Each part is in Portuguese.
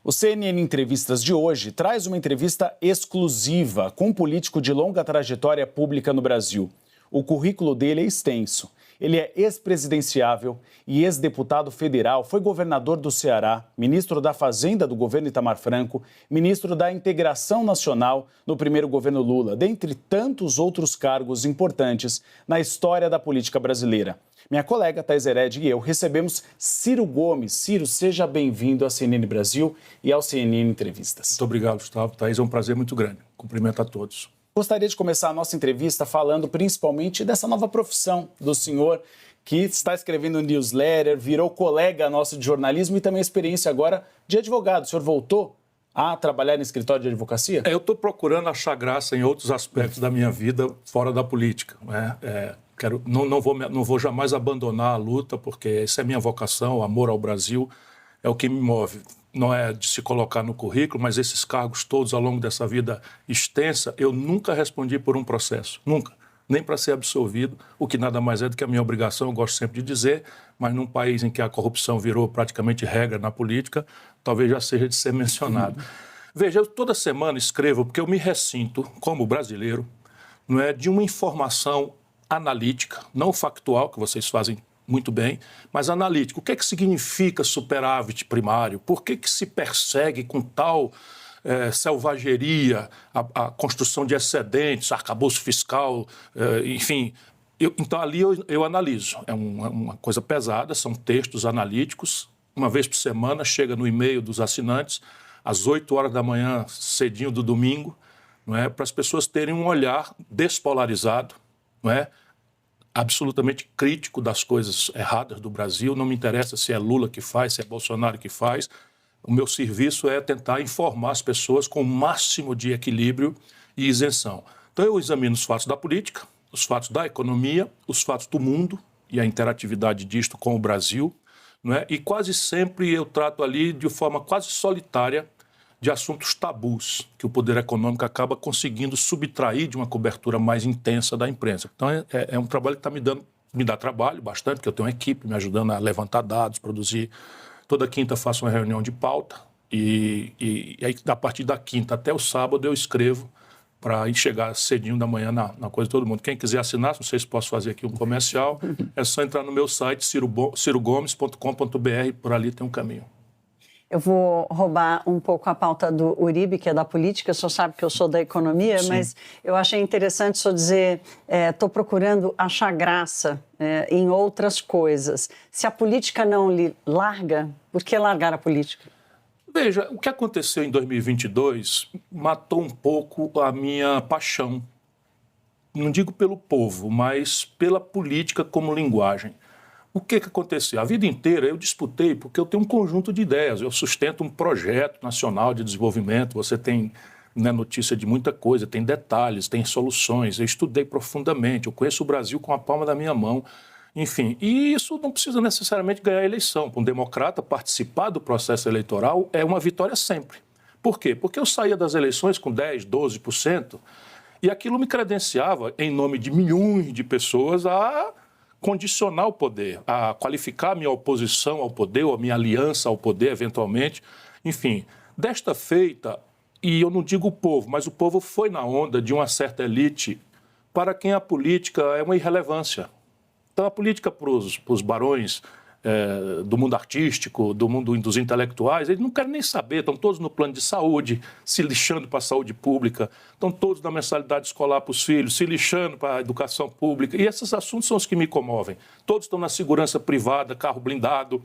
O CNN Entrevistas de hoje traz uma entrevista exclusiva com um político de longa trajetória pública no Brasil. O currículo dele é extenso. Ele é ex-presidenciável e ex-deputado federal, foi governador do Ceará, ministro da Fazenda do governo Itamar Franco, ministro da Integração Nacional no primeiro governo Lula, dentre tantos outros cargos importantes na história da política brasileira. Minha colega Thais Hered e eu recebemos Ciro Gomes. Ciro, seja bem-vindo à CNN Brasil e ao CNN Entrevistas. Muito obrigado, Gustavo. Thais, é um prazer muito grande. Cumprimento a todos. Gostaria de começar a nossa entrevista falando principalmente dessa nova profissão do senhor, que está escrevendo newsletter, virou colega nosso de jornalismo e também experiência agora de advogado. O senhor voltou a trabalhar no escritório de advocacia? Eu estou procurando achar graça em outros aspectos da minha vida fora da política, né? Não vou jamais abandonar a luta, porque essa é a minha vocação, o amor ao Brasil é o que me move. Não é de se colocar no currículo, mas esses cargos todos ao longo dessa vida extensa, eu nunca respondi por um processo, nunca. Nem para ser absolvido, o que nada mais é do que a minha obrigação, eu gosto sempre de dizer, mas num país em que a corrupção virou praticamente regra na política, talvez já seja de ser mencionado. Veja, eu toda semana escrevo, porque eu me ressinto, como brasileiro, não é, de uma informação analítica, não factual, que vocês fazem muito bem, mas analítica. O que é que significa superávit primário? Por que se persegue com tal selvageria a construção de excedentes, arcabouço fiscal, enfim? Então, ali eu analiso. É uma coisa pesada, são textos analíticos. Uma vez por semana, chega no e-mail dos assinantes, às 8 horas da manhã, cedinho do domingo, não é? Para as pessoas terem um olhar despolarizado, não é? Absolutamente crítico das coisas erradas do Brasil. Não me interessa se é Lula que faz, se é Bolsonaro que faz. O meu serviço é tentar informar as pessoas com o máximo de equilíbrio e isenção. Então, eu examino os fatos da política, os fatos da economia, os fatos do mundo e a interatividade disto com o Brasil, não é? E quase sempre eu trato ali de forma quase solitária de assuntos tabus que o poder econômico acaba conseguindo subtrair de uma cobertura mais intensa da imprensa. Então, é um trabalho que me dá trabalho bastante, porque eu tenho uma equipe me ajudando a levantar dados, produzir. Toda quinta faço uma reunião de pauta e aí, a partir da quinta até o sábado, eu escrevo para chegar cedinho da manhã na coisa de todo mundo. Quem quiser assinar, não sei se posso fazer aqui um comercial, é só entrar no meu site, cirogomes.com.br, por ali tem um caminho. Eu vou roubar um pouco a pauta do Uribe, que é da política, o senhor sabe que eu sou da economia, sim, mas eu achei interessante o senhor dizer, estou procurando achar graça em outras coisas. Se a política não lhe larga, por que largar a política? Veja, o que aconteceu em 2022 matou um pouco a minha paixão, não digo pelo povo, mas pela política como linguagem. O que aconteceu? A vida inteira eu disputei porque eu tenho um conjunto de ideias, eu sustento um projeto nacional de desenvolvimento, você tem, né, notícia de muita coisa, tem detalhes, tem soluções, eu estudei profundamente, eu conheço o Brasil com a palma da minha mão, enfim. E isso não precisa necessariamente ganhar a eleição. Para um democrata, participar do processo eleitoral é uma vitória sempre. Por quê? Porque eu saía das eleições com 10%, 12% e aquilo me credenciava, em nome de milhões de pessoas, a condicionar o poder, a qualificar a minha oposição ao poder ou a minha aliança ao poder, eventualmente. Enfim, desta feita, e eu não digo o povo, mas o povo foi na onda de uma certa elite para quem a política é uma irrelevância. Então, a política para os barões do mundo artístico, do mundo dos intelectuais, eles não querem nem saber, estão todos no plano de saúde, se lixando para a saúde pública, estão todos na mensalidade escolar para os filhos, se lixando para a educação pública, e esses assuntos são os que me comovem. Todos estão na segurança privada, carro blindado,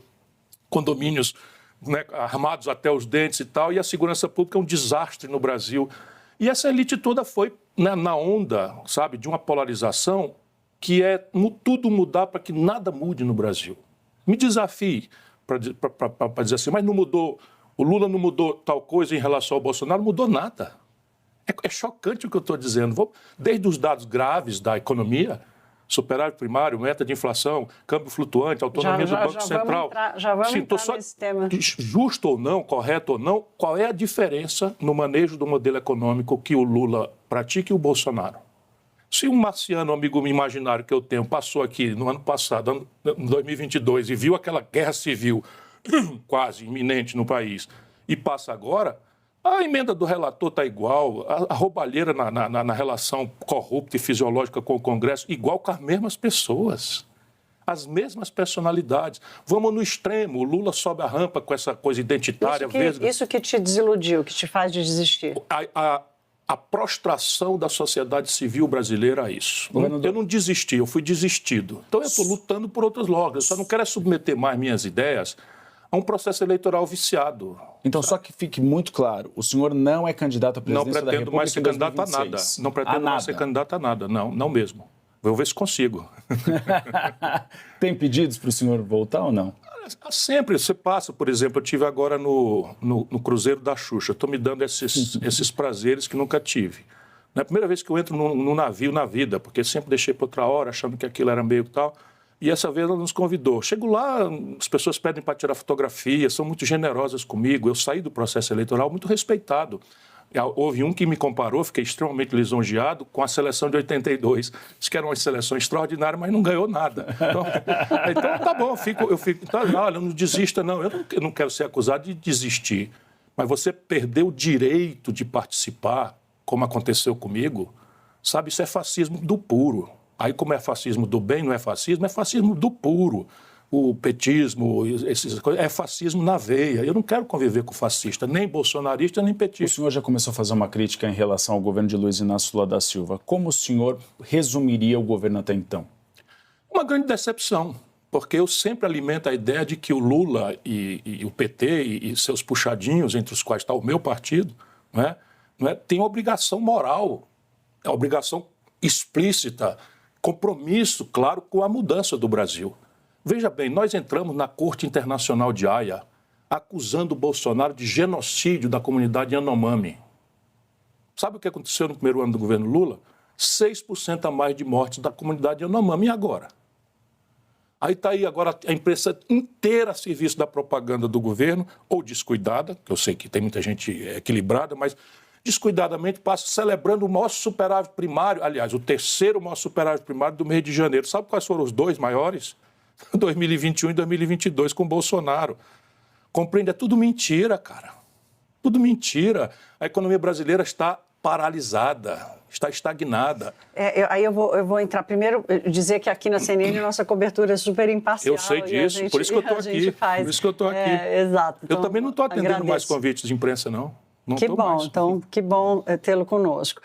condomínios, né, armados até os dentes e tal, e a segurança pública é um desastre no Brasil. E essa elite toda foi, né, na onda, sabe, de uma polarização que é tudo mudar para que nada mude no Brasil. Me desafie para dizer assim, mas não mudou, o Lula não mudou tal coisa em relação ao Bolsonaro, não mudou nada. É chocante o que eu estou dizendo. Desde os dados graves da economia, superávit primário, meta de inflação, câmbio flutuante, autonomia do Banco Central. Já vamos entrar nesse tema. Justo ou não, correto ou não, qual é a diferença no manejo do modelo econômico que o Lula pratica e o Bolsonaro? Se um marciano, amigo imaginário que eu tenho, passou aqui no ano passado, em 2022, e viu aquela guerra civil quase iminente no país, e passa agora, a emenda do relator está igual, a roubalheira na relação corrupta e fisiológica com o Congresso, igual com as mesmas pessoas, as mesmas personalidades. Vamos no extremo, o Lula sobe a rampa com essa coisa identitária. Isso que te desiludiu, que te faz desistir? A prostração da sociedade civil brasileira a isso. Eu não desisti, eu fui desistido. Então eu estou lutando por outras lógicas. Eu só não quero submeter mais minhas ideias a um processo eleitoral viciado. Então, só que fique muito claro, o senhor não é candidato à presidência da República. Não pretendo mais ser candidato a nada. Não pretendo mais ser candidato a nada, não mesmo. Vou ver se consigo. Tem pedidos para o senhor voltar ou não? Sempre. Você passa, por exemplo, eu estive agora no Cruzeiro da Xuxa. Estou me dando esses prazeres que nunca tive. Não é a primeira vez que eu entro num navio na vida, porque sempre deixei para outra hora, achando que aquilo era meio tal. E essa vez ela nos convidou. Chego lá, as pessoas pedem para tirar fotografia, são muito generosas comigo. Eu saí do processo eleitoral muito respeitado. Houve um que me comparou, fiquei extremamente lisonjeado, com a seleção de 82. Disse que era uma seleção extraordinária, mas não ganhou nada. Então tá bom, eu fico então, olha, não desista, não. Eu não quero ser acusado de desistir. Mas você perder o direito de participar, como aconteceu comigo, sabe, isso é fascismo do puro. Aí, como é fascismo do bem, não é fascismo do puro. O petismo, é fascismo na veia. Eu não quero conviver com fascista, nem bolsonarista, nem petista. O senhor já começou a fazer uma crítica em relação ao governo de Luiz Inácio Lula da Silva. Como o senhor resumiria o governo até então? Uma grande decepção, porque eu sempre alimento a ideia de que o Lula e o PT e seus puxadinhos, entre os quais está o meu partido, tem obrigação moral, obrigação explícita, compromisso, claro, com a mudança do Brasil. Veja bem, nós entramos na Corte Internacional de Haia acusando o Bolsonaro de genocídio da comunidade Yanomami. Sabe o que aconteceu no primeiro ano do governo Lula? 6% a mais de mortes da comunidade Yanomami. E agora? Aí está aí agora a imprensa inteira a serviço da propaganda do governo, ou descuidada, que eu sei que tem muita gente equilibrada, mas descuidadamente passa celebrando o maior superávit primário, aliás, o terceiro maior superávit primário do mês de janeiro. Sabe quais foram os dois maiores? 2021 e 2022 com Bolsonaro. Compreende? É tudo mentira, cara. Tudo mentira. A economia brasileira está paralisada, está estagnada. Aí eu vou entrar primeiro, dizer que aqui na CNN nossa cobertura é super imparcial. Eu sei disso, por isso que eu estou aqui. Por isso que eu estou aqui. Exato. Então, eu também não estou atendendo mais convites de imprensa, não. Que bom, então, que bom tê-lo conosco.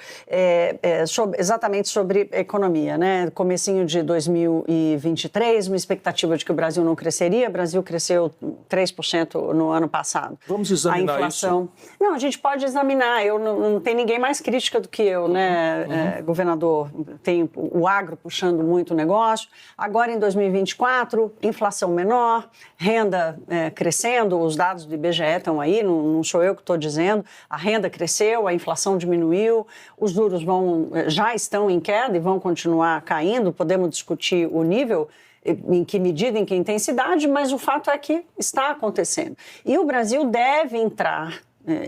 Exatamente sobre economia, né? Comecinho de 2023, uma expectativa de que o Brasil não cresceria, o Brasil cresceu 3% no ano passado. Vamos examinar a inflação... isso? Não, a gente pode examinar, não tem ninguém mais crítica do que eu, né, governador? Tem o agro puxando muito o negócio. Agora, em 2024, inflação menor, renda crescendo, os dados do IBGE estão aí, não sou eu que estou dizendo. A renda cresceu, a inflação diminuiu, os juros já estão em queda e vão continuar caindo. Podemos discutir o nível, em que medida, em que intensidade, mas o fato é que está acontecendo. E o Brasil deve entrar,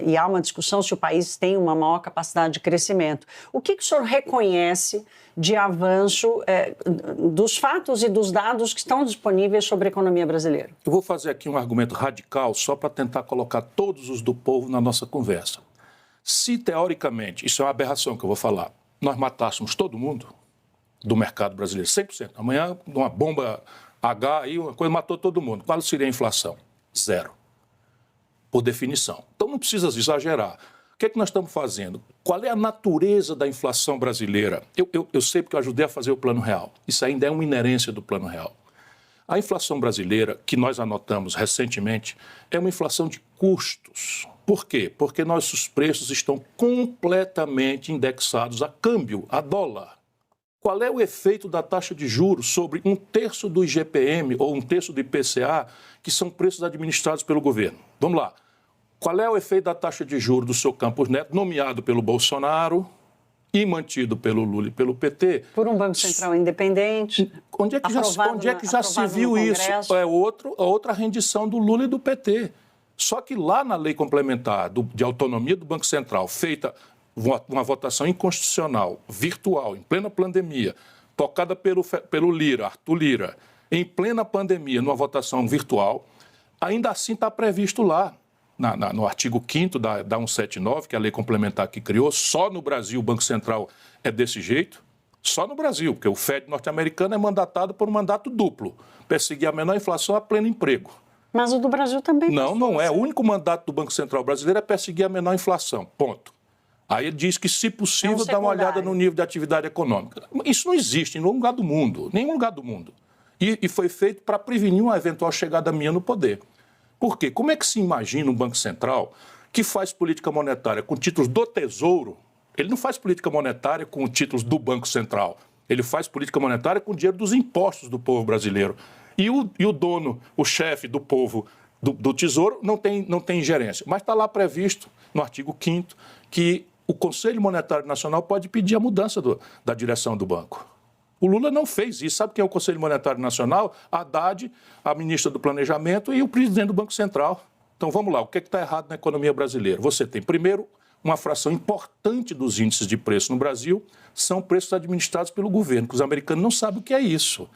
e há uma discussão se o país tem uma maior capacidade de crescimento. O que o senhor reconhece de avanço dos fatos e dos dados que estão disponíveis sobre a economia brasileira? Eu vou fazer aqui um argumento radical só para tentar colocar todos os do povo na nossa conversa. Se, teoricamente, isso é uma aberração que eu vou falar, nós matássemos todo mundo do mercado brasileiro, 100%. Amanhã, uma bomba H, aí uma coisa matou todo mundo. Qual seria a inflação? Zero. Por definição. Então não precisa exagerar. O que é que nós estamos fazendo? Qual é a natureza da inflação brasileira? Eu sei porque eu ajudei a fazer o Plano Real. Isso ainda é uma inerência do Plano Real. A inflação brasileira, que nós anotamos recentemente, é uma inflação de custos. Por quê? Porque nossos preços estão completamente indexados a câmbio, a dólar. Qual é o efeito da taxa de juros sobre 1/3 do IGPM ou 1/3 do IPCA, que são preços administrados pelo governo? Vamos lá. Qual é o efeito da taxa de juros do seu Campos Neto, nomeado pelo Bolsonaro e mantido pelo Lula e pelo PT? Por um Banco Central independente. Onde é que já se viu isso? É outra rendição do Lula e do PT. Só que lá na lei complementar de autonomia do Banco Central, feita uma votação inconstitucional, virtual, em plena pandemia, tocada pelo Lira, Arthur Lira, em plena pandemia, numa votação virtual, ainda assim está previsto lá no artigo 5º da 179, que é a lei complementar que criou, só no Brasil o Banco Central é desse jeito, só no Brasil, porque o FED norte-americano é mandatado por um mandato duplo, perseguir a menor inflação a pleno emprego. Mas o do Brasil também. Não é. O único mandato do Banco Central brasileiro é perseguir a menor inflação, ponto. Aí ele diz que, se possível, dá uma olhada no nível de atividade econômica. Isso não existe em nenhum lugar do mundo, nenhum lugar do mundo. E foi feito para prevenir uma eventual chegada minha no poder. Por quê? Como é que se imagina um Banco Central que faz política monetária com títulos do Tesouro? Ele não faz política monetária com títulos do Banco Central. Ele faz política monetária com o dinheiro dos impostos do povo brasileiro. E o dono, o chefe do povo do Tesouro não tem ingerência. Mas está lá previsto, no artigo 5º, que o Conselho Monetário Nacional pode pedir a mudança da direção do banco. O Lula não fez isso. Sabe quem é o Conselho Monetário Nacional? A Haddad, a ministra do Planejamento e o presidente do Banco Central. Então, vamos lá. O que está errado na economia brasileira? Você tem, primeiro, uma fração importante dos índices de preço no Brasil são preços administrados pelo governo, que os americanos não sabem o que é isso.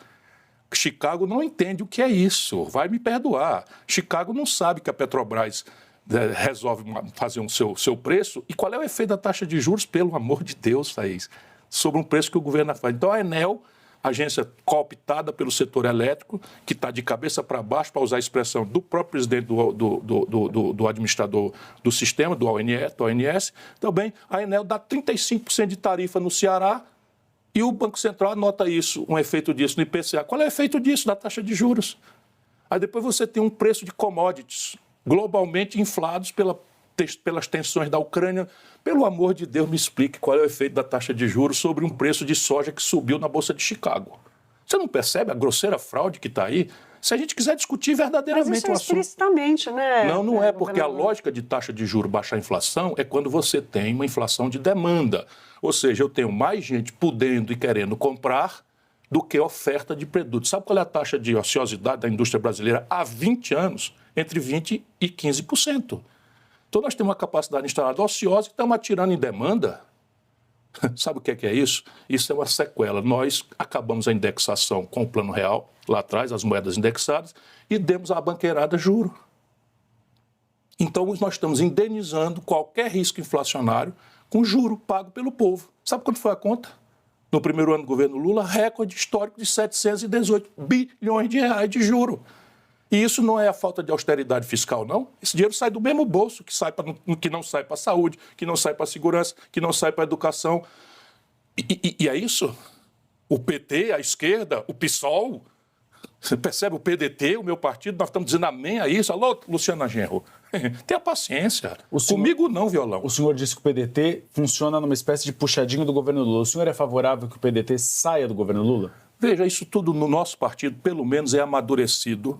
Chicago não entende o que é isso. Vai me perdoar. Chicago não sabe que a Petrobras resolve fazer seu preço. E qual é o efeito da taxa de juros? Pelo amor de Deus, Thaís, sobre um preço que o governo faz. Então, a Enel, agência cooptada pelo setor elétrico, que está de cabeça para baixo, para usar a expressão do próprio presidente do administrador do sistema, do ONS, também a Enel dá 35% de tarifa no Ceará e o Banco Central anota isso, um efeito disso no IPCA. Qual é o efeito disso da taxa de juros? Aí depois você tem um preço de commodities globalmente inflados pelas tensões da Ucrânia. Pelo amor de Deus, me explique qual é o efeito da taxa de juros sobre um preço de soja que subiu na Bolsa de Chicago. Você não percebe a grosseira fraude que está aí? Se a gente quiser discutir verdadeiramente o assunto... explicitamente, né? Não é, porque a lógica de taxa de juros baixar a inflação é quando você tem uma inflação de demanda. Ou seja, eu tenho mais gente podendo e querendo comprar do que oferta de produtos. Sabe qual é a taxa de ociosidade da indústria brasileira há 20 anos? Entre 20% e 15%. Então, nós temos uma capacidade instalada ociosa e estamos atirando em demanda. Sabe o que é isso? Isso é uma sequela. Nós acabamos a indexação com o Plano Real, lá atrás, as moedas indexadas, e demos à banqueirada juro. Então, nós estamos indenizando qualquer risco inflacionário com juro pago pelo povo. Sabe quanto foi a conta? No primeiro ano do governo Lula, recorde histórico de 718 bilhões de reais de juro. E isso não é a falta de austeridade fiscal, não. Esse dinheiro sai do mesmo bolso que não sai para a saúde, que não sai para a segurança, que não sai para a educação. E é isso? O PT, a esquerda, o PSOL, você percebe? O PDT, o meu partido, nós estamos dizendo amém a isso. Alô, Luciana Genro, tenha paciência. Comigo não, violão. O senhor disse que o PDT funciona numa espécie de puxadinho do governo Lula. O senhor é favorável que o PDT saia do governo Lula? Veja, isso tudo no nosso partido, pelo menos, é amadurecido,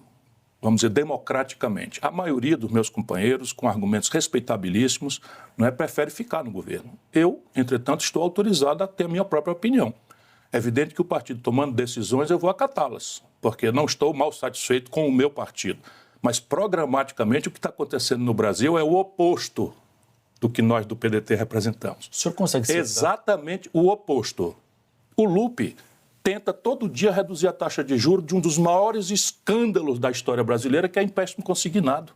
vamos dizer, democraticamente. A maioria dos meus companheiros, com argumentos respeitabilíssimos, prefere ficar no governo. Eu, entretanto, estou autorizado a ter a minha própria opinião. É evidente que o partido tomando decisões, eu vou acatá-las, porque não estou mal satisfeito com o meu partido. Mas, programaticamente, o que está acontecendo no Brasil é o oposto do que nós do PDT representamos. O senhor consegue citar? Exatamente o oposto. O Lupe tenta todo dia reduzir a taxa de juros de um dos maiores escândalos da história brasileira, que é empréstimo consignado.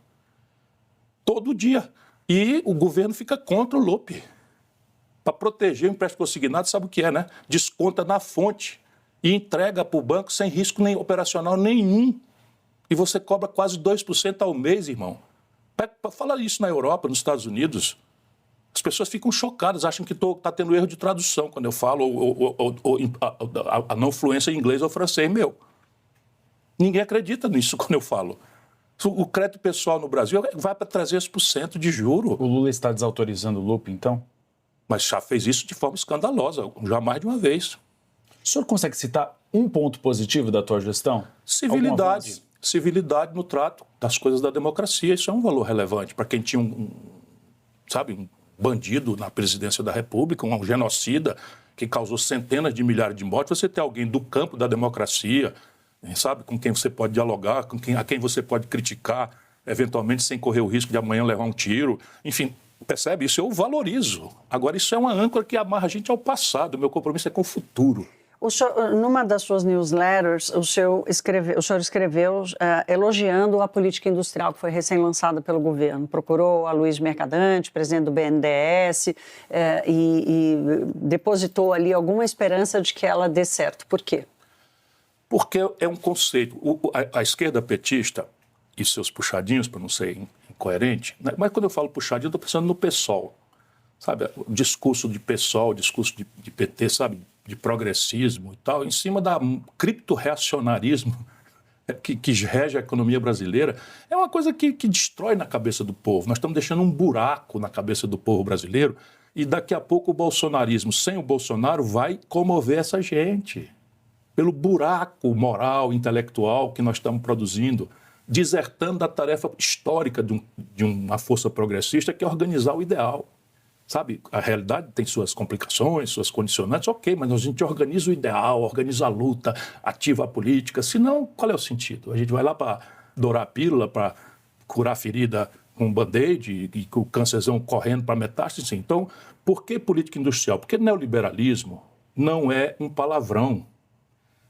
Todo dia. E o governo fica contra o Lupe. Para proteger o empréstimo consignado, sabe o que é, né? Desconta na fonte e entrega para o banco sem risco operacional nenhum. E você cobra quase 2% ao mês, irmão. Fala isso na Europa, nos Estados Unidos. As pessoas ficam chocadas, acham que está tendo erro de tradução quando eu falo a não fluência em inglês ou francês meu. Ninguém acredita nisso quando eu falo. O crédito pessoal no Brasil vai para 300% de juro. O Lula está desautorizando o Lupe, então? Mas já fez isso de forma escandalosa, já mais de uma vez. O senhor consegue citar um ponto positivo da atual gestão? Civilidade. Civilidade no trato das coisas da democracia. Isso é um valor relevante para quem tinha um bandido na presidência da República, um genocida que causou centenas de milhares de mortes. Você tem alguém do campo da democracia, sabe, com quem você pode dialogar, a quem você pode criticar, eventualmente sem correr o risco de amanhã levar um tiro. Enfim, percebe? Isso eu valorizo. Agora, isso é uma âncora que amarra a gente ao passado. O meu compromisso é com o futuro. Numa das suas newsletters, o senhor escreveu elogiando a política industrial que foi recém-lançada pelo governo. Procurou a Luiz Mercadante, presidente do BNDES, e depositou ali alguma esperança de que ela dê certo. Por quê? Porque é um conceito. A esquerda petista e seus puxadinhos, para não ser incoerente, né? Mas quando eu falo puxadinho, eu estou pensando no PSOL. Sabe, o discurso de PSOL, o discurso de PT, sabe, de progressismo e tal, em cima da cripto-reacionarismo que rege a economia brasileira, é uma coisa que destrói na cabeça do povo. Nós estamos deixando um buraco na cabeça do povo brasileiro e daqui a pouco o bolsonarismo, sem o Bolsonaro, vai comover essa gente pelo buraco moral, intelectual que nós estamos produzindo, desertando da tarefa histórica de uma força progressista que é organizar o ideal. Sabe, a realidade tem suas complicações, suas condicionantes, ok, mas a gente organiza o ideal, organiza a luta, ativa a política, senão qual é o sentido? A gente vai lá para dourar a pílula, para curar a ferida com um band-aid e com o câncerzão correndo para metástase. Então, por que política industrial? Porque neoliberalismo não é um palavrão.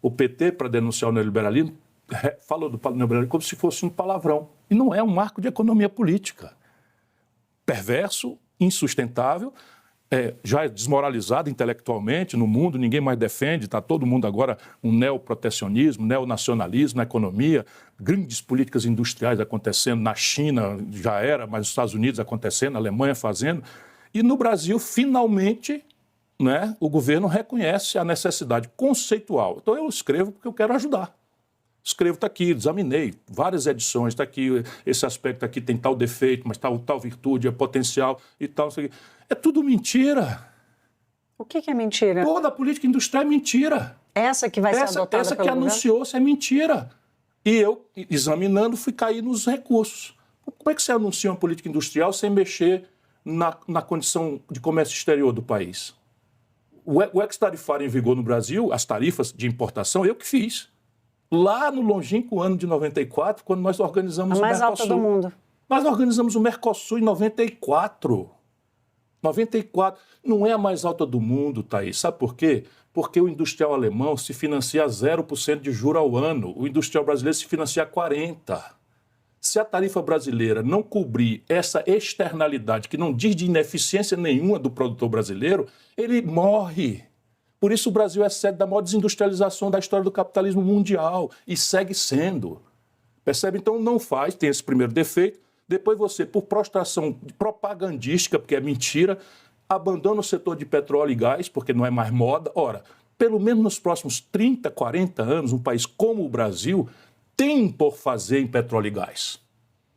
O PT, para denunciar o neoliberalismo, falou do neoliberalismo como se fosse um palavrão. E não é um marco de economia política. Perverso, insustentável, já desmoralizado intelectualmente no mundo, ninguém mais defende, está todo mundo agora um neoprotecionismo, neonacionalismo na economia, grandes políticas industriais acontecendo na China, já era, mas nos Estados Unidos acontecendo, na Alemanha fazendo, e no Brasil, finalmente, né, o governo reconhece a necessidade conceitual. Então eu escrevo porque eu quero ajudar. Escrevo, está aqui, examinei várias edições, está aqui, esse aspecto aqui tem tal defeito, mas tal virtude, é potencial e tal. É tudo mentira. O que é mentira? Toda a política industrial é mentira. Essa que vai ser adotada pelo Essa que governo? anunciou-se é mentira. E eu, examinando, fui cair nos recursos. Como é que você anuncia uma política industrial sem mexer na condição de comércio exterior do país? O ex-tarifário em vigor no Brasil, as tarifas de importação, eu que fiz. Lá no longínquo ano de 94, quando nós organizamos o Mercosul. A mais alta do mundo. Nós organizamos o Mercosul em 94. 94 não é a mais alta do mundo, Thaís. Sabe por quê? Porque o industrial alemão se financia a 0% de juro ao ano. O industrial brasileiro se financia a 40%. Se a tarifa brasileira não cobrir essa externalidade, que não diz de ineficiência nenhuma do produtor brasileiro, ele morre. Por isso o Brasil é sede da maior desindustrialização da história do capitalismo mundial e segue sendo. Percebe? Então não faz, tem esse primeiro defeito. Depois você, por prostração propagandística, porque é mentira, abandona o setor de petróleo e gás, porque não é mais moda. Ora, pelo menos nos próximos 30, 40 anos, um país como o Brasil tem por fazer em petróleo e gás.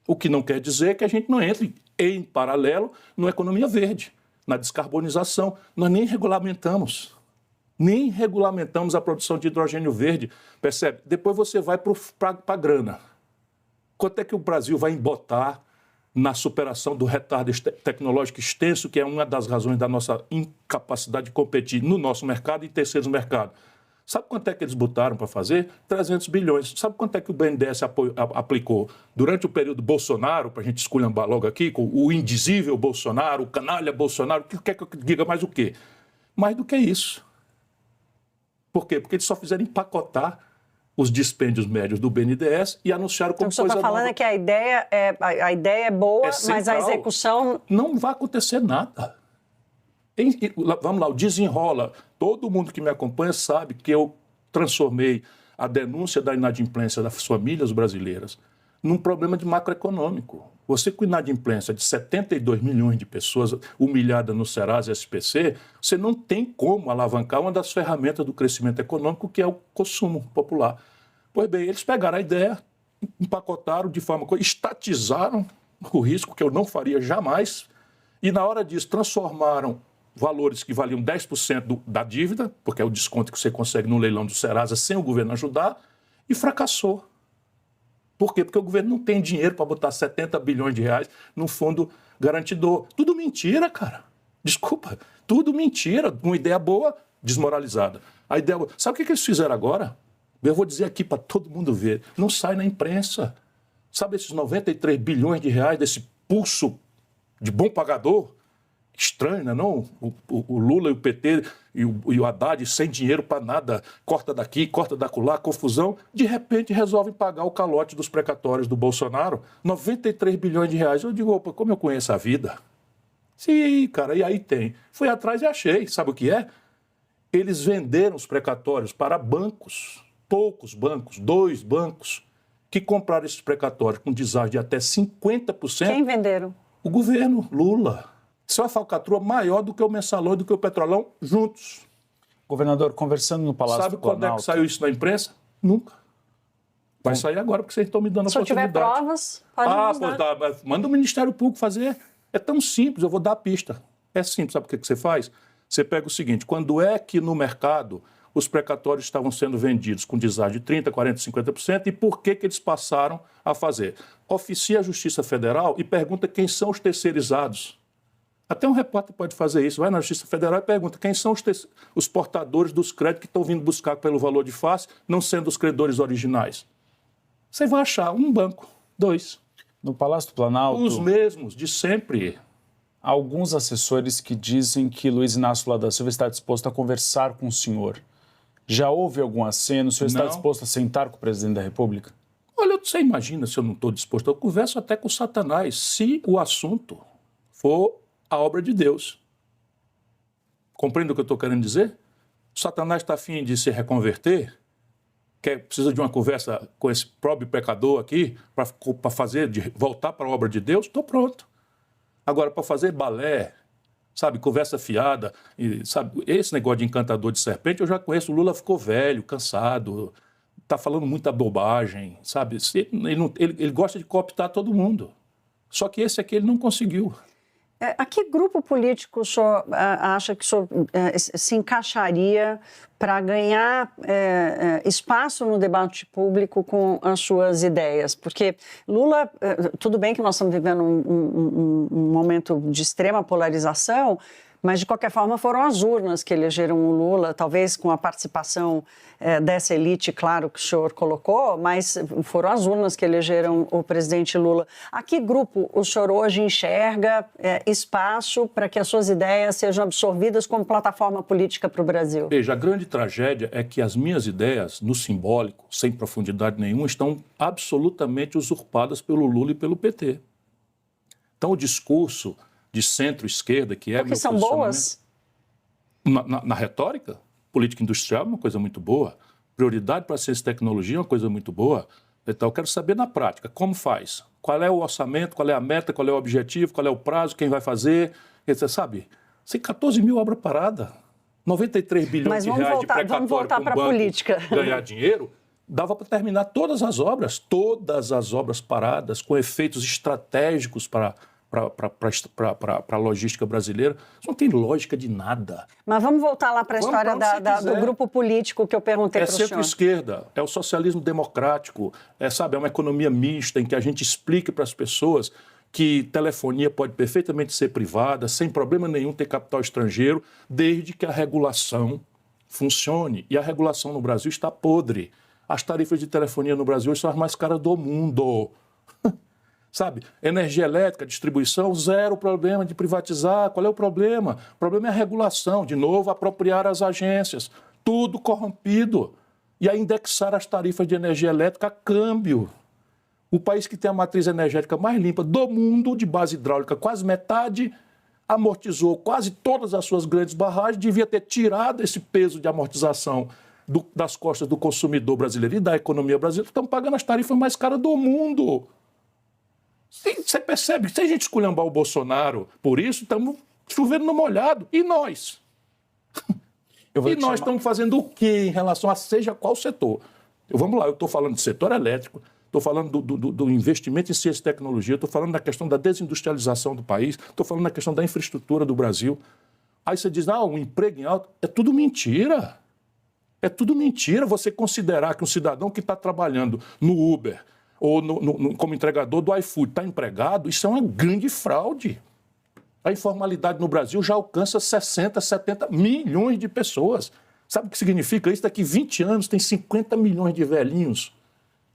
O que não quer dizer que a gente não entre em paralelo na economia verde, na descarbonização. Nós nem regulamentamos a produção de hidrogênio verde, percebe? Depois você vai para a grana. Quanto é que o Brasil vai embotar na superação do retardo tecnológico extenso, que é uma das razões da nossa incapacidade de competir no nosso mercado e em terceiros mercados? Sabe quanto é que eles botaram para fazer? 300 bilhões. Sabe quanto é que o BNDES aplicou durante o período Bolsonaro, para a gente esculhambar logo aqui, com o indizível Bolsonaro, o canalha Bolsonaro, o que quer que eu diga mais o quê? Mais do que isso. Por quê? Porque eles só fizeram empacotar os dispêndios médios do BNDES e anunciaram como coisa nova. Então, o que você está falando é que a ideia é boa, mas a execução... Não vai acontecer nada. Vamos lá, o desenrola. Todo mundo que me acompanha sabe que eu transformei a denúncia da inadimplência das famílias brasileiras num problema de macroeconômico. Você com inadimplência de 72 milhões de pessoas humilhadas no Serasa e SPC, você não tem como alavancar uma das ferramentas do crescimento econômico, que é o consumo popular. Pois bem, eles pegaram a ideia, empacotaram de forma... estatizaram o risco, que eu não faria jamais, e na hora disso transformaram valores que valiam 10% da dívida, porque é o desconto que você consegue no leilão do Serasa sem o governo ajudar, e fracassou. Por quê? Porque o governo não tem dinheiro para botar 70 bilhões de reais no fundo garantidor. Tudo mentira, cara. Desculpa. Tudo mentira. Uma ideia boa, desmoralizada. A ideia boa. Sabe o que eles fizeram agora? Eu vou dizer aqui para todo mundo ver. Não sai na imprensa. Sabe esses 93 bilhões de reais desse pulso de bom pagador? Estranho, né, não? O Lula e o PT e o Haddad sem dinheiro para nada, corta daqui, corta dacolá, confusão. De repente resolvem pagar o calote dos precatórios do Bolsonaro, 93 bilhões de reais. Eu digo, opa, como eu conheço a vida? Sim, cara, e aí tem. Fui atrás e achei. Sabe o que é? Eles venderam os precatórios para bancos, poucos bancos, 2 bancos, que compraram esses precatórios com deságio de até 50%. Quem venderam? O governo, Lula. Isso é uma falcatrua maior do que o Mensalão e do que o Petrolão juntos. Governador, conversando no Palácio Sabe do Planalto... quando é que saiu isso na imprensa? Nunca. Vai sair agora, porque vocês estão me dando a oportunidade. Se eu tiver provas, pode nos dar. Manda o Ministério Público fazer. É tão simples, eu vou dar a pista. É simples, sabe o que você faz? Você pega o seguinte, quando é que no mercado os precatórios estavam sendo vendidos com deságio de 30%, 40%, 50%, e por que eles passaram a fazer? Oficia a Justiça Federal e pergunta quem são os terceirizados. Até um repórter pode fazer isso, vai na Justiça Federal e pergunta quem são os portadores dos créditos que estão vindo buscar pelo valor de face, não sendo os credores originais. Você vai achar um banco, 2. No Palácio do Planalto... Os mesmos, de sempre. Há alguns assessores que dizem que Luiz Inácio Lula da Silva está disposto a conversar com o senhor. Já houve algum aceno? O senhor está disposto a sentar com o presidente da República? Olha, você imagina se eu não estou disposto. Eu converso até com o Satanás, se o assunto for a obra de Deus. Compreende o que eu estou querendo dizer? O Satanás está a fim de se reconverter, precisa de uma conversa com esse próprio pecador aqui, para fazer, voltar para a obra de Deus, estou pronto. Agora, para fazer balé, sabe, conversa fiada, sabe, esse negócio de encantador de serpente, eu já conheço, o Lula ficou velho, cansado, está falando muita bobagem, sabe, ele gosta de cooptar todo mundo. Só que esse aqui ele não conseguiu. A que grupo político o senhor acha que o senhor se encaixaria para ganhar espaço no debate público com as suas ideias? Porque Lula, tudo bem que nós estamos vivendo um momento de extrema polarização, mas, de qualquer forma, foram as urnas que elegeram o Lula, talvez com a participação dessa elite, claro, que o senhor colocou, mas foram as urnas que elegeram o presidente Lula. A que grupo o senhor hoje enxerga espaço para que as suas ideias sejam absorvidas como plataforma política para o Brasil? Veja, a grande tragédia é que as minhas ideias, no simbólico, sem profundidade nenhuma, estão absolutamente usurpadas pelo Lula e pelo PT. Então, o discurso de centro-esquerda, que é... Porque são boas? Na retórica, política industrial é uma coisa muito boa, prioridade para a ciência e tecnologia é uma coisa muito boa. Então, eu quero saber na prática, como faz? Qual é o orçamento, qual é a meta, qual é o objetivo, qual é o prazo, quem vai fazer? Você sabe, tem 14 mil obras paradas, 93 bilhões de reais de precatório para o banco política. Ganhar dinheiro, dava para terminar todas as obras paradas, com efeitos estratégicos para a logística brasileira. Isso não tem lógica de nada. Mas vamos voltar lá para a história do grupo político que eu perguntei para o senhor. É centro-esquerda, é o socialismo democrático, é uma economia mista em que a gente explique para as pessoas que telefonia pode perfeitamente ser privada, sem problema nenhum ter capital estrangeiro, desde que a regulação funcione. E a regulação no Brasil está podre. As tarifas de telefonia no Brasil são as mais caras do mundo. Sabe, energia elétrica, distribuição, zero problema de privatizar. Qual é o problema? O problema é a regulação, de novo, apropriar as agências, tudo corrompido. E a indexar as tarifas de energia elétrica a câmbio. O país que tem a matriz energética mais limpa do mundo, de base hidráulica, quase metade, amortizou quase todas as suas grandes barragens, devia ter tirado esse peso de amortização das costas do consumidor brasileiro e da economia brasileira. Estamos pagando as tarifas mais caras do mundo. Você percebe que se a gente esculhambar o Bolsonaro por isso, estamos chovendo no molhado. E nós? Nós estamos fazendo o quê em relação a seja qual setor? Vamos lá, eu estou falando de setor elétrico, estou falando do investimento em ciência e tecnologia, estou falando da questão da desindustrialização do país, estou falando da questão da infraestrutura do Brasil. Aí você diz, um emprego em alta. É tudo mentira. É tudo mentira você considerar que um cidadão que está trabalhando no Uber ou como entregador do iFood está empregado, isso é uma grande fraude. A informalidade no Brasil já alcança 60, 70 milhões de pessoas. Sabe o que significa isso? Daqui 20 anos tem 50 milhões de velhinhos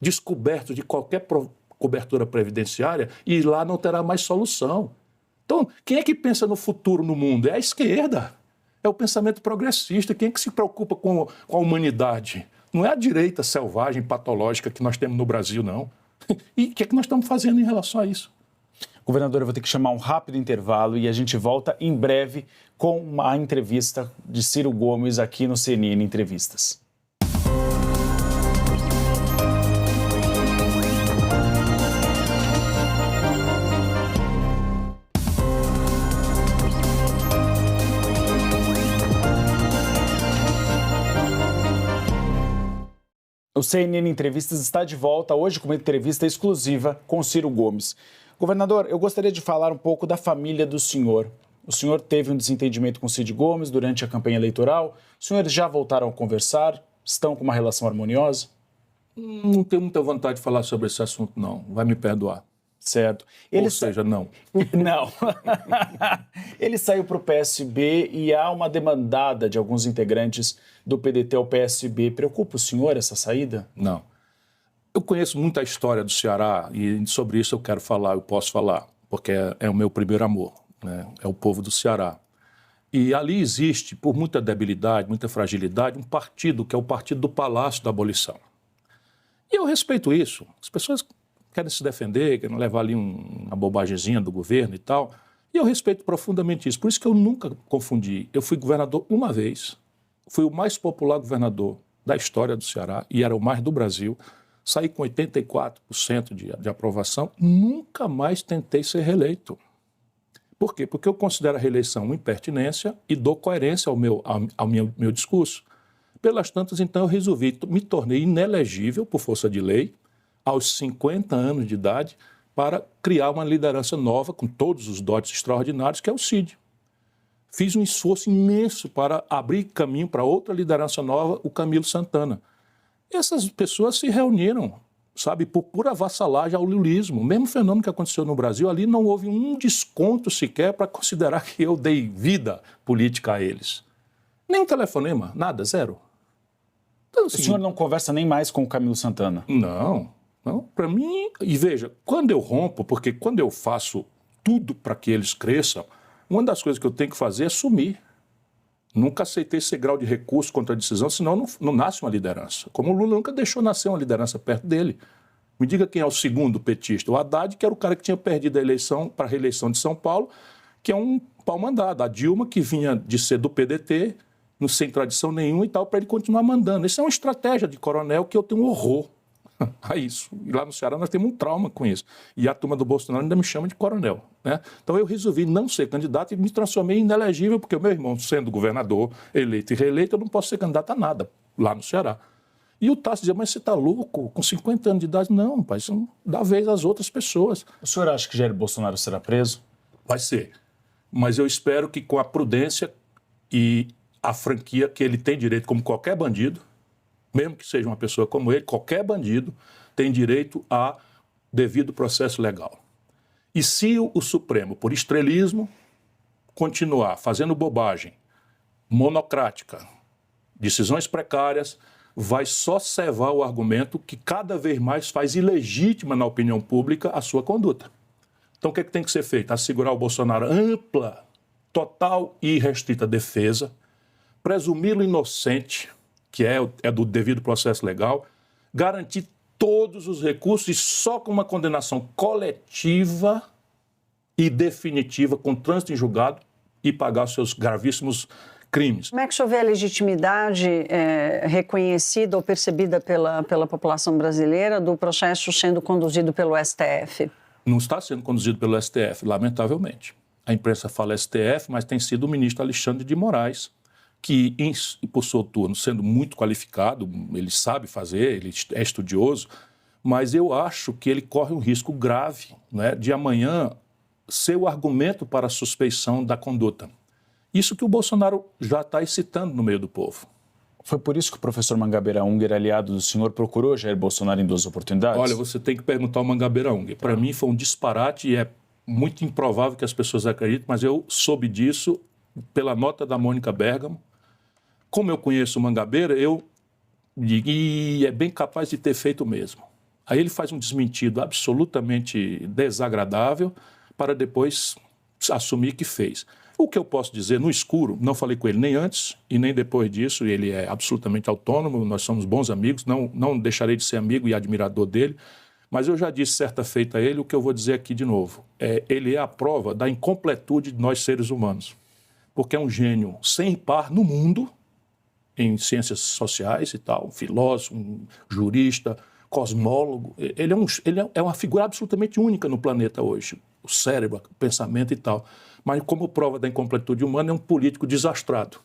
descobertos de qualquer cobertura previdenciária e lá não terá mais solução. Então, quem é que pensa no futuro no mundo? É a esquerda. É o pensamento progressista. Quem é que se preocupa com a humanidade? Não é a direita selvagem, patológica que nós temos no Brasil, não. E o que é que nós estamos fazendo em relação a isso? Governador, eu vou ter que chamar um rápido intervalo e a gente volta em breve com uma entrevista de Ciro Gomes aqui no CNN Entrevistas. O CNN Entrevistas está de volta hoje com uma entrevista exclusiva com Ciro Gomes. Governador, eu gostaria de falar um pouco da família do senhor. O senhor teve um desentendimento com Cid Gomes durante a campanha eleitoral. Os senhores já voltaram a conversar? Estão com uma relação harmoniosa? Não tenho muita vontade de falar sobre esse assunto, não. Vai me perdoar. Certo. Ou seja, não. Não. Ele saiu para o PSB e há uma demandada de alguns integrantes do PDT ao PSB. Preocupa o senhor essa saída? Não. Eu conheço muita história do Ceará e sobre isso eu quero falar, eu posso falar, porque é o meu primeiro amor, né? É o povo do Ceará. E ali existe, por muita debilidade, muita fragilidade, um partido que é o Partido do Palácio da Abolição. E eu respeito isso. As pessoas querem se defender, querem levar ali uma bobagemzinha do governo e tal. E eu respeito profundamente isso. Por isso que eu nunca confundi. Eu fui governador uma vez. Fui o mais popular governador da história do Ceará e era o mais do Brasil. Saí com 84% de aprovação. Nunca mais tentei ser reeleito. Por quê? Porque eu considero a reeleição uma impertinência e dou coerência ao meu discurso. Pelas tantas, então, eu resolvi, me tornei inelegível por força de lei, aos 50 anos de idade, para criar uma liderança nova, com todos os dotes extraordinários, que é o Cid. Fiz um esforço imenso para abrir caminho para outra liderança nova, o Camilo Santana. E essas pessoas se reuniram, sabe, por pura vassalagem ao lulismo. O mesmo fenômeno que aconteceu no Brasil, ali não houve um desconto sequer para considerar que eu dei vida política a eles. Nem um telefonema, nada, zero. Então, assim, o senhor não conversa nem mais com o Camilo Santana? Não. Para mim, e veja, quando eu rompo, porque quando eu faço tudo para que eles cresçam, uma das coisas que eu tenho que fazer é sumir. Nunca aceitei esse grau de recurso contra a decisão, senão não nasce uma liderança. Como o Lula nunca deixou nascer uma liderança perto dele. Me diga quem é o segundo petista. O Haddad, que era o cara que tinha perdido a eleição para a reeleição de São Paulo, que é um pau-mandado. A Dilma, que vinha de ser do PDT, sem tradição nenhuma e tal, para ele continuar mandando. Isso é uma estratégia de coronel que eu tenho um horror a isso. E lá no Ceará nós temos um trauma com isso. E a turma do Bolsonaro ainda me chama de coronel, né? Então eu resolvi não ser candidato e me transformei em inelegível, porque o meu irmão, sendo governador, eleito e reeleito, eu não posso ser candidato a nada lá no Ceará. E o Tasso dizia, mas você está louco? Com 50 anos de idade? Não, pai, isso não dá vez às outras pessoas. O senhor acha que Jair Bolsonaro será preso? Vai ser. Mas eu espero que com a prudência e a franquia que ele tem direito, como qualquer bandido, mesmo que seja uma pessoa como ele, qualquer bandido tem direito a devido processo legal. E se o Supremo, por estrelismo, continuar fazendo bobagem, monocrática, decisões precárias, vai só cevar o argumento que cada vez mais faz ilegítima na opinião pública a sua conduta. Então o que é que tem que ser feito? Assegurar ao Bolsonaro ampla, total e irrestrita defesa, presumi-lo inocente, que é do devido processo legal, garantir todos os recursos e só com uma condenação coletiva e definitiva, com trânsito em julgado, e pagar os seus gravíssimos crimes. Como é que o senhor vê a legitimidade reconhecida ou percebida pela população brasileira do processo sendo conduzido pelo STF? Não está sendo conduzido pelo STF, lamentavelmente. A imprensa fala STF, mas tem sido o ministro Alexandre de Moraes, que, por seu turno, sendo muito qualificado, ele sabe fazer, ele é estudioso, mas eu acho que ele corre um risco grave, né, de amanhã ser o argumento para a suspeição da conduta. Isso que o Bolsonaro já está excitando no meio do povo. Foi por isso que o professor Mangabeira Unger, aliado do senhor, procurou Jair Bolsonaro em 2 oportunidades? Olha, você tem que perguntar ao Mangabeira Unger. Para mim foi um disparate e é muito improvável que as pessoas acreditem, mas eu soube disso pela nota da Mônica Bergamo. Como eu conheço o Mangabeira, eu digo, e é bem capaz de ter feito mesmo. Aí ele faz um desmentido absolutamente desagradável para depois assumir que fez. O que eu posso dizer no escuro, não falei com ele nem antes e nem depois disso, ele é absolutamente autônomo, nós somos bons amigos, não deixarei de ser amigo e admirador dele, mas eu já disse certa feita a ele o que eu vou dizer aqui de novo. Ele é a prova da incompletude de nós seres humanos, porque é um gênio sem par no mundo, em ciências sociais e tal, um filósofo, um jurista, cosmólogo. Ele é uma figura absolutamente única no planeta hoje, o cérebro, o pensamento e tal. Mas como prova da incompletude humana, é um político desastrado.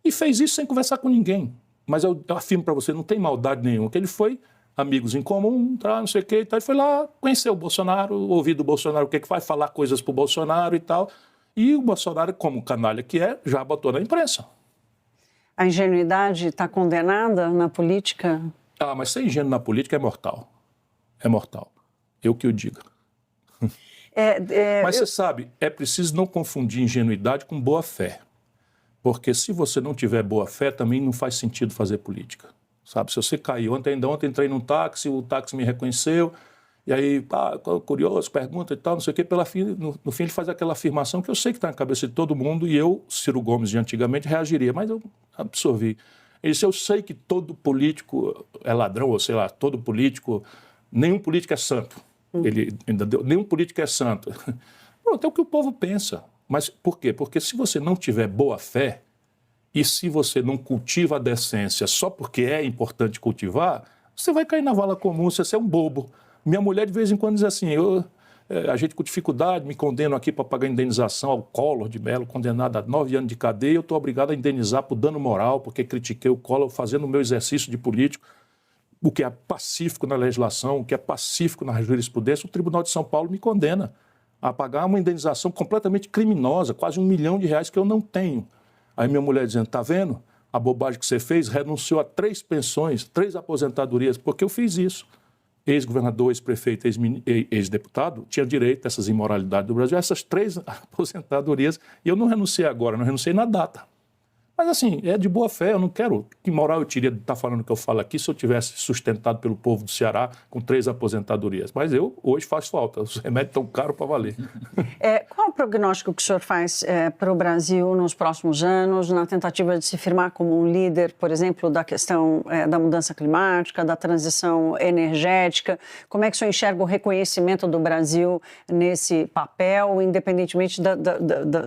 E fez isso sem conversar com ninguém. Mas eu afirmo para você, não tem maldade nenhuma, que ele foi amigos em comum, não sei o quê, e tal, ele foi lá conhecer o Bolsonaro, ouvir do Bolsonaro o que vai, falar coisas para o Bolsonaro e tal. E o Bolsonaro, como canalha que é, já botou na imprensa. A ingenuidade está condenada na política? Mas ser ingênuo na política é mortal. É mortal. Eu que o diga. Mas você sabe, é preciso não confundir ingenuidade com boa fé. Porque se você não tiver boa fé, também não faz sentido fazer política. Sabe, se você caiu, ontem entrei num táxi, o táxi me reconheceu, e aí, curioso, pergunta e tal, não sei o quê, no fim ele faz aquela afirmação que eu sei que está na cabeça de todo mundo, e eu, Ciro Gomes de antigamente, reagiria, mas eu absorvi. Ele disse, eu sei que todo político é ladrão, ou sei lá, todo político, nenhum político é santo. Ele ainda deu, nenhum político é santo. Pronto, é o que o povo pensa. Mas por quê? Porque se você não tiver boa fé, e se você não cultiva a decência só porque é importante cultivar, você vai cair na vala comum, você é um bobo. Minha mulher de vez em quando diz assim, a gente com dificuldade, me condeno aqui para pagar indenização ao Collor de Mello, condenado a 9 anos de cadeia, eu estou obrigado a indenizar por dano moral, porque critiquei o Collor fazendo o meu exercício de político, o que é pacífico na legislação, o que é pacífico na jurisprudência, o Tribunal de São Paulo me condena a pagar uma indenização completamente criminosa, quase R$1 milhão que eu não tenho. Aí minha mulher dizendo, tá vendo? A bobagem que você fez, renunciou a 3 pensões, 3 aposentadorias, porque eu fiz isso. Ex-governador, ex-prefeito, ex-deputado, tinha direito a essas imoralidades do Brasil, essas 3 aposentadorias, e eu não renunciei agora, não renunciei na data. Mas assim, é de boa fé, eu não quero, que moral eu teria de estar falando o que eu falo aqui se eu tivesse sustentado pelo povo do Ceará com 3 aposentadorias. Mas hoje faz falta, os remédios estão caros para valer. Qual o prognóstico que o senhor faz para o Brasil nos próximos anos, na tentativa de se firmar como um líder, por exemplo, da questão da mudança climática, da transição energética? Como é que o senhor enxerga o reconhecimento do Brasil nesse papel, independentemente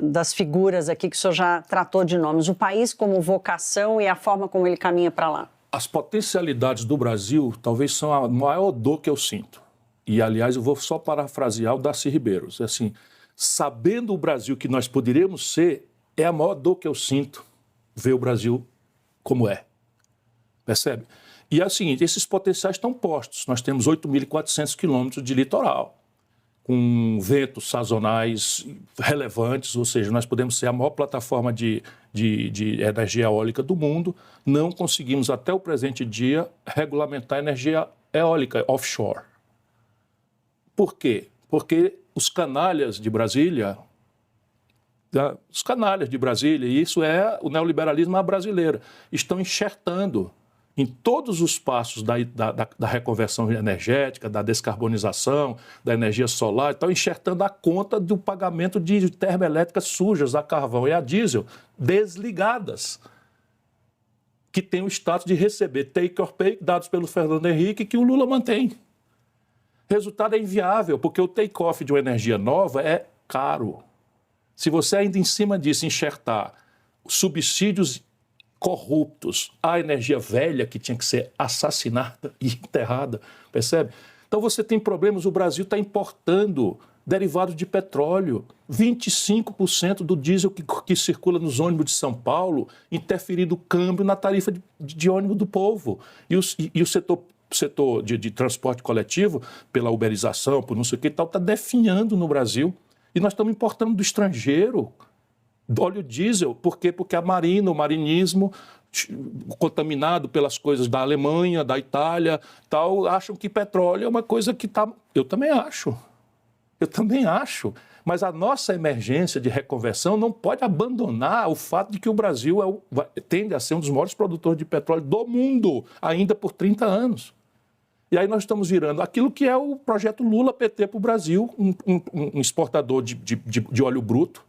das figuras aqui que o senhor já tratou de nomes? O país como vocação e a forma como ele caminha para lá? As potencialidades do Brasil talvez são a maior dor que eu sinto. E, aliás, eu vou só parafrasear o Darcy Ribeiro. Assim, sabendo o Brasil que nós poderíamos ser, é a maior dor que eu sinto ver o Brasil como é. Percebe? E é o seguinte, esses potenciais estão postos. Nós temos 8.400 quilômetros de litoral, com ventos sazonais relevantes, ou seja, nós podemos ser a maior plataforma de energia eólica do mundo, não conseguimos até o presente dia regulamentar a energia eólica offshore. Por quê? Porque os canalhas de Brasília, e isso é o neoliberalismo à brasileira, estão enxertando em todos os passos da reconversão energética, da descarbonização, da energia solar, estão enxertando a conta do pagamento de termoelétricas sujas a carvão e a diesel, desligadas, que tem o status de receber take or pay, dados pelo Fernando Henrique, que o Lula mantém. Resultado é inviável, porque o take-off de uma energia nova é caro. Se você ainda em cima disso enxertar subsídios corruptos à energia velha que tinha que ser assassinada e enterrada, percebe? Então você tem problemas, o Brasil está importando derivados de petróleo, 25% do diesel que circula nos ônibus de São Paulo, interferindo o câmbio na tarifa de ônibus do povo. E o setor de transporte coletivo, pela uberização, por não sei o que e tal, está definhando no Brasil. E nós estamos importando do estrangeiro óleo diesel. Por quê? Porque a marina, o marinismo, contaminado pelas coisas da Alemanha, da Itália, tal, acham que petróleo é uma coisa que está... Eu também acho. Mas a nossa emergência de reconversão não pode abandonar o fato de que o Brasil tende a ser um dos maiores produtores de petróleo do mundo, ainda por 30 anos. E aí nós estamos virando aquilo que é o projeto Lula-PT para o Brasil, um exportador de óleo bruto,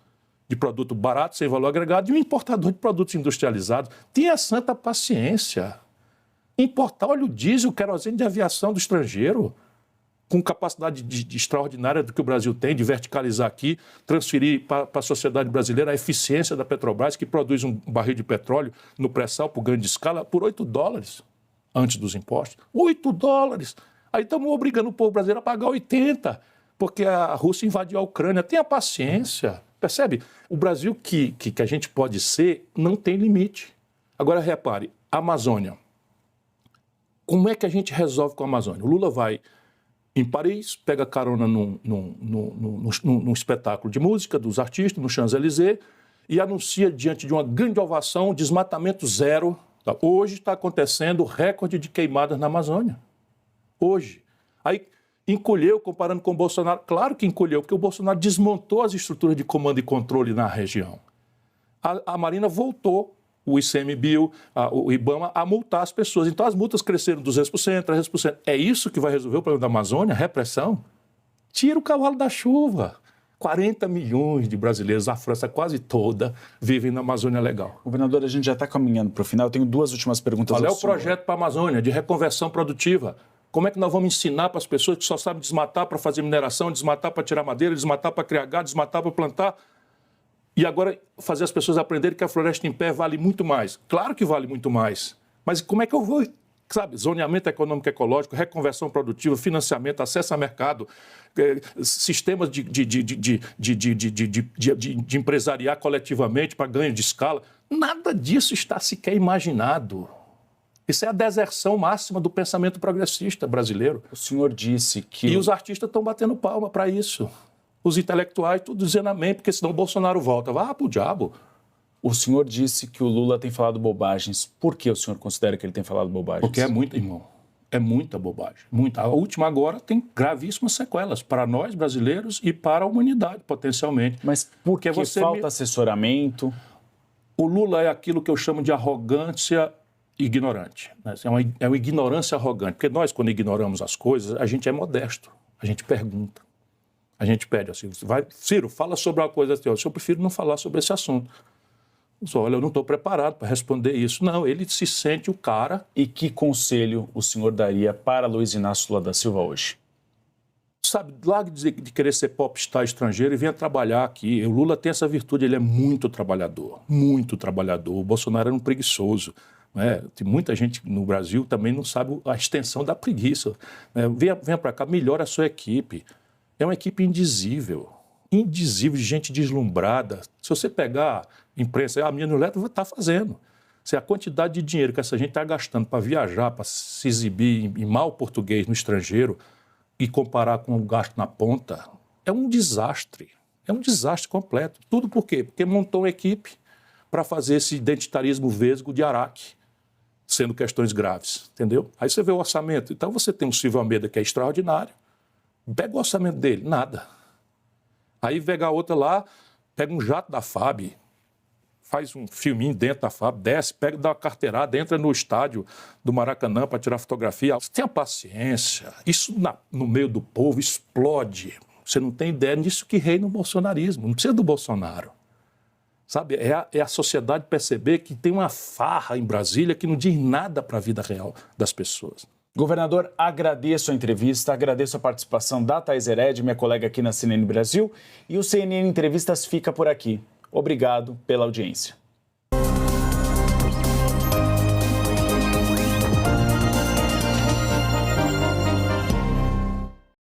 de produto barato, sem valor agregado, e um importador de produtos industrializados. Tenha santa paciência. Importar óleo diesel, querosene de aviação do estrangeiro, com capacidade extraordinária do que o Brasil tem, de verticalizar aqui, transferir para a sociedade brasileira a eficiência da Petrobras, que produz um barril de petróleo no pré-sal por grande escala por $8 antes dos impostos. $8! Aí estamos obrigando o povo brasileiro a pagar 80, porque a Rússia invadiu a Ucrânia. Tenha paciência, percebe? O Brasil que a gente pode ser não tem limite. Agora, repare, a Amazônia. Como é que a gente resolve com a Amazônia? O Lula vai em Paris, pega carona num espetáculo de música dos artistas, no Champs-Élysées, e anuncia, diante de uma grande ovação, desmatamento zero. Hoje está acontecendo recorde de queimadas na Amazônia. Hoje. Aí encolheu, comparando com o Bolsonaro. Claro que encolheu, porque o Bolsonaro desmontou as estruturas de comando e controle na região. A Marina voltou, o ICMBio, o IBAMA, a multar as pessoas. Então as multas cresceram 200%, 300%. É isso que vai resolver o problema da Amazônia? Repressão? Tira o cavalo da chuva. 40 milhões de brasileiros, a França quase toda, vivem na Amazônia Legal. Governador, a gente já está caminhando para o final. Eu tenho duas últimas perguntas. Qual é o projeto para a Amazônia de reconversão produtiva? Como é que nós vamos ensinar para as pessoas que só sabem desmatar para fazer mineração, desmatar para tirar madeira, desmatar para criar gado, desmatar para plantar? E agora fazer as pessoas aprenderem que a floresta em pé vale muito mais. Claro que vale muito mais. Mas como é que eu vou, sabe, zoneamento econômico ecológico, reconversão produtiva, financiamento, acesso a mercado, sistemas de empresariar coletivamente para ganho de escala. Nada disso está sequer imaginado. Isso é a deserção máxima do pensamento progressista brasileiro. O senhor disse que... E os artistas estão batendo palma para isso. Os intelectuais, tudo dizendo amém, porque senão o Bolsonaro volta. Vá pro diabo. O senhor disse que o Lula tem falado bobagens. Por que o senhor considera que ele tem falado bobagens? Porque é muito, irmão. É muita bobagem. Muita. A última agora tem gravíssimas sequelas para nós, brasileiros, e para a humanidade, potencialmente. Mas por que falta assessoramento? O Lula é aquilo que eu chamo de arrogância ignorante. Né? É uma ignorância arrogante. Porque nós, quando ignoramos as coisas, a gente é modesto. A gente pergunta. A gente pede assim, Ciro, fala sobre uma coisa assim. Eu prefiro não falar sobre esse assunto. Olha, eu não estou preparado para responder isso. Não, ele se sente o cara. E que conselho o senhor daria para Luiz Inácio Lula da Silva hoje? Sabe, largue de querer ser popstar estrangeiro e venha trabalhar aqui. O Lula tem essa virtude, ele é muito trabalhador. Muito trabalhador. O Bolsonaro era um preguiçoso. Né? Tem muita gente no Brasil também não sabe a extensão da preguiça. Né? Venha para cá, melhore a sua equipe. É uma equipe indizível. Indizível, de gente deslumbrada. Se você pegar a imprensa, a minha newsletter está fazendo. Se a quantidade de dinheiro que essa gente está gastando para viajar, para se exibir em mau português no estrangeiro e comparar com o gasto na ponta, é um desastre. É um desastre completo. Tudo por quê? Porque montou uma equipe para fazer esse identitarismo vesgo de Araque, sendo questões graves, entendeu? Aí você vê o orçamento. Então você tem um Silvio Almeida que é extraordinário. Pega o orçamento dele, nada. Aí pega a outra lá, pega um jato da FAB, faz um filminho dentro da FAB, desce, pega, dá uma carteirada, entra no estádio do Maracanã para tirar fotografia. Tenha paciência. Isso no meio do povo explode. Você não tem ideia disso que reina o bolsonarismo. Não precisa do Bolsonaro. Sabe? É a sociedade perceber que tem uma farra em Brasília que não diz nada para a vida real das pessoas. Governador, agradeço a entrevista, agradeço a participação da Thaís Hered, minha colega aqui na CNN Brasil, e o CNN Entrevistas fica por aqui. Obrigado pela audiência.